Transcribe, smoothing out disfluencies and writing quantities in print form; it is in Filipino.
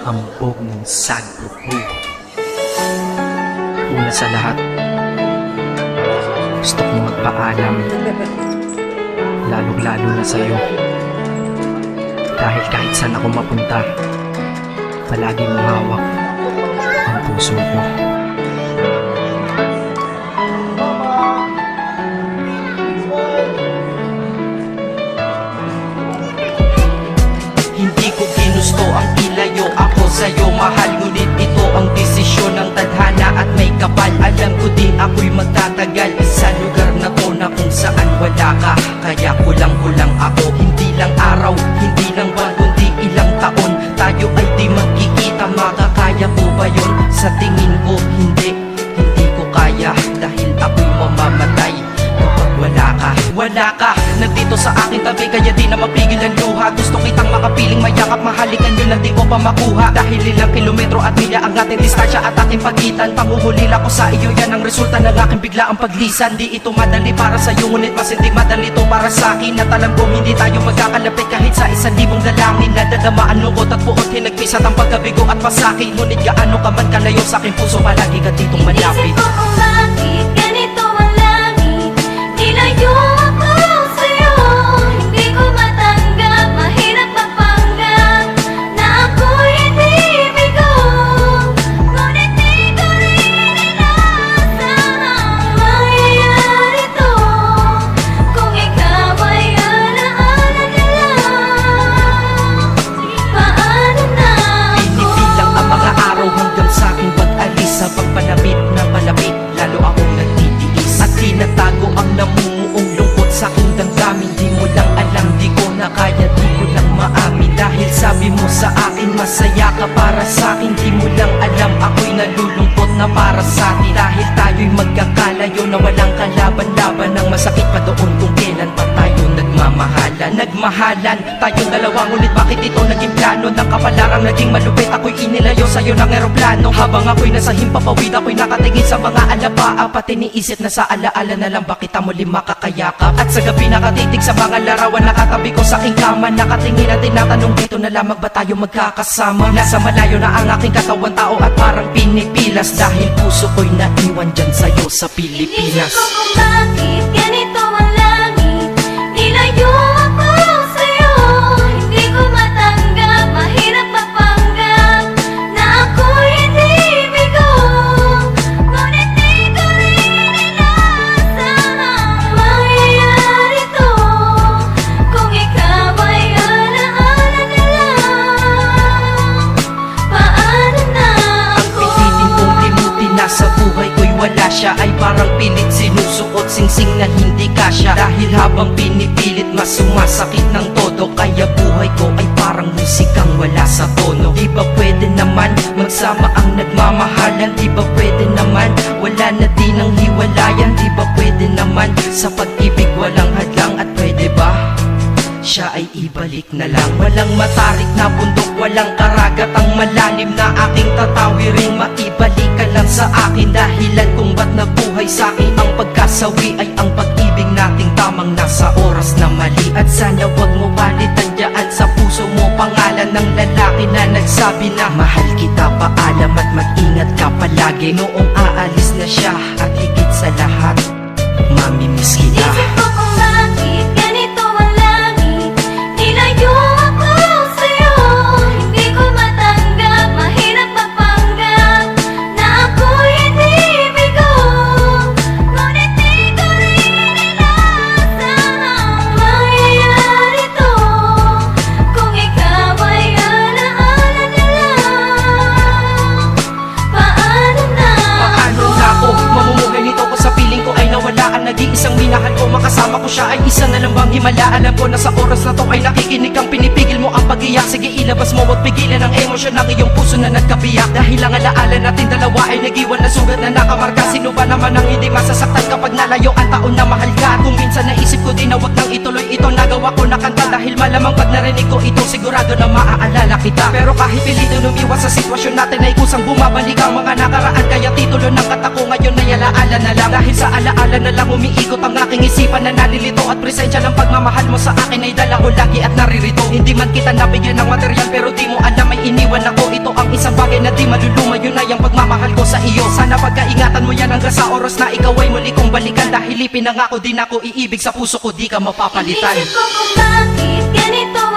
hambog ng sagpupo. Una sa lahat, gusto kong magpaalam, lalong-lalo na sa'yo. Dahil kahit saan ako mapunta, palagi mong hawak ang puso ko. Hindi ko ginusto ang ilayo ako sa'yo, mahal. Ngunit ito ang desisyon ng tadhana at may kapal. Alam ko di ako'y magtatagal sa lugar na to na kung saan wala ka. Kaya kulang-kulang ako, hindi lang araw, hindi lang buwan, kundi ilang taon. Tayo ay di magkikita, makakaya ko ba yun? Sa tingin ko hindi ko kaya. Dahil ako'y mamamatay kapag wala ka. Wala ka, nandito sa akin tabi, kaya di na mapigil ang luha. Gusto kitang makapiling, mayakap, mahalikan yun na di ko pa makuha. Dahil ilang kilometro at milya ang ating distansya at ating pagitan. Panguhulila ko sa iyo, yan ang resulta ng aking biglaang paglisan. Di ito madali para sa'yo, ngunit mas hindi madali to para sa'kin. At alam ko hindi tayo magkakalapit kahit sa 1,000 dalangin. Nadadama ang lungkot at puot, hinagpisat ang pagkabigo at pasakit. Ngunit gaano ka man kalayo sa aking puso, palagi ka ditong malapit. Isip ko kung bakit ganito ang langit, nilayo ako sa'yo. Hindi ko matanggap, mahirap mapanggap na ako'y hindi bigo. Ngunit di ko rin inaasahang mangyayari to. Kung ikaw ay alaala na lang, paano na ako? Pinipilang ang mga araw hanggang sa aking pag-alis. Sa pagpalapit na palapit, lalo akong nagtitiis. At tinatago ang namumuong lungkot sa aking damdamin. Di mo lang alam, di ko na kaya, di ko lang maamin. Dahil sabi mo sa akin, masaya ka para sa akin. Di mo lang alam, ako'y nalulungkot na para sa atin. Dahil tayo'y magkakalayo na walang kalaban-laban. Ang masakit pa doon kung kailan pa tayo nagmamahalan. Nagmahalan tayong dalawa, ngunit bakit ito naging plano? Ng kapalarang naging malupit, ako'y inilayo sa'yo ng eroplano. Habang ako'y nasa himpapawid, ako'y nakatingin sa mga alapaa. Pati niisip na sa alaala na lang ba kita muli makakayakap. At sa gabi nakatitig sa mga larawan, nakatabi ko sa aking kama. Nakatingin at tinatanong, dito na lamang ba tayo magkakasama? Nasa malayo na ang aking katawan, tao at parang pinipilas. Dahil puso ko'y naiwan dyan sa'yo sa Pilipinas. Inisip ko kung bakit ganito ang langit, nilayo ako sa'yo. Hindi ko matanggap, mahirap mapanggap na ako'y hindi bigo. Ngunit di ko rin inaasahang mangyayari to. Kung ikaw ay alaala na lang, paano na Ang ako? pilitin kong limutin na sa buhay ko'y wala siya, ay parang pilit sinusuot, singsing na hindi kasya. Dahil habang pinipilit, mas sumasakit ng todo. Kaya buhay ko ay parang musikang wala sa tono. Di ba pwede naman magsama ang nagmamahalan? Di ba pwede naman wala na din ang hiwalayan? Di ba pwede naman sa pag-ibig walang hadlang? At pwede ba siya ay ibalik na lang? Walang matarik na bundok, walang karagat ang malalim na aking tatawirin. Maibalik ka lang sa akin, dahilan kung ba't nabuhay sa akin ang pagkasawi ay ang pag-ibig nating tamang nasa oras na mali. At sana wag mo palitan dyan sa puso mo pangalan ng lalaki na nagsabi na mahal kita, paalam at mag-ingat ka palagi. Noong aalis na siya at higit sa lahat, mamimiss kita. Inisip ko kung bakit ganito ang langit, nilayo ako sa'yo. Hindi ko matanggap, mahirap mapanggap na ako'y hindi bigo. Ngunit di ko rin inaasahang mangyayari to. Kung ikaw ay alaala na lang, paano na Paano na ako mamumuhay nito ko sa piling ko ay nawala ang nag-iisang minahal ko? Makasama ko siya ay isa na lang bang himala? Alam ko na sa oras na to ay nakikinig kang pinipigil mo ang pag-iyak. Sige ilabas mo, wag pigilan ang emosyon ng iyong puso na nagkabiyak. Dahil ang alaala natin dalawa ay nag-iwan na sugat na nakamarka. Sino ba naman ang hindi masasaktan kapag nalayo ang taon na mahal ka? Kung minsan naisip ko din na wag nang ituloy ito, nagawa ko na kanta. Dahil malamang pag narinig ko ito, sigurado na maaalala kita. Pero kahit pilito lumiwas sa sitwasyon natin ay kusang bumabalik ang mga nakaraan. Kaya titulo ng kanta ko ngayon ay alaala na lang. Dahil sa alaala na lang umiikot ang aking isipan na nalilito. At presensya ng pagmamahal mo sa akin ay dala ko lagi at naririto. Hindi man kita nabigyan ng material pero di mo alam may iniwan ako. Ito ang isang bagay na di maluluma, yun ay ang pagmamahal ko sa iyo. Sana pagkaingatan mo yan hanggang sa oras na ikaw ay muli kong balikan. Dahil ipinangako din ako iibig sa puso ko, di ka mapapalitan. Inisip ko kung bakit ganito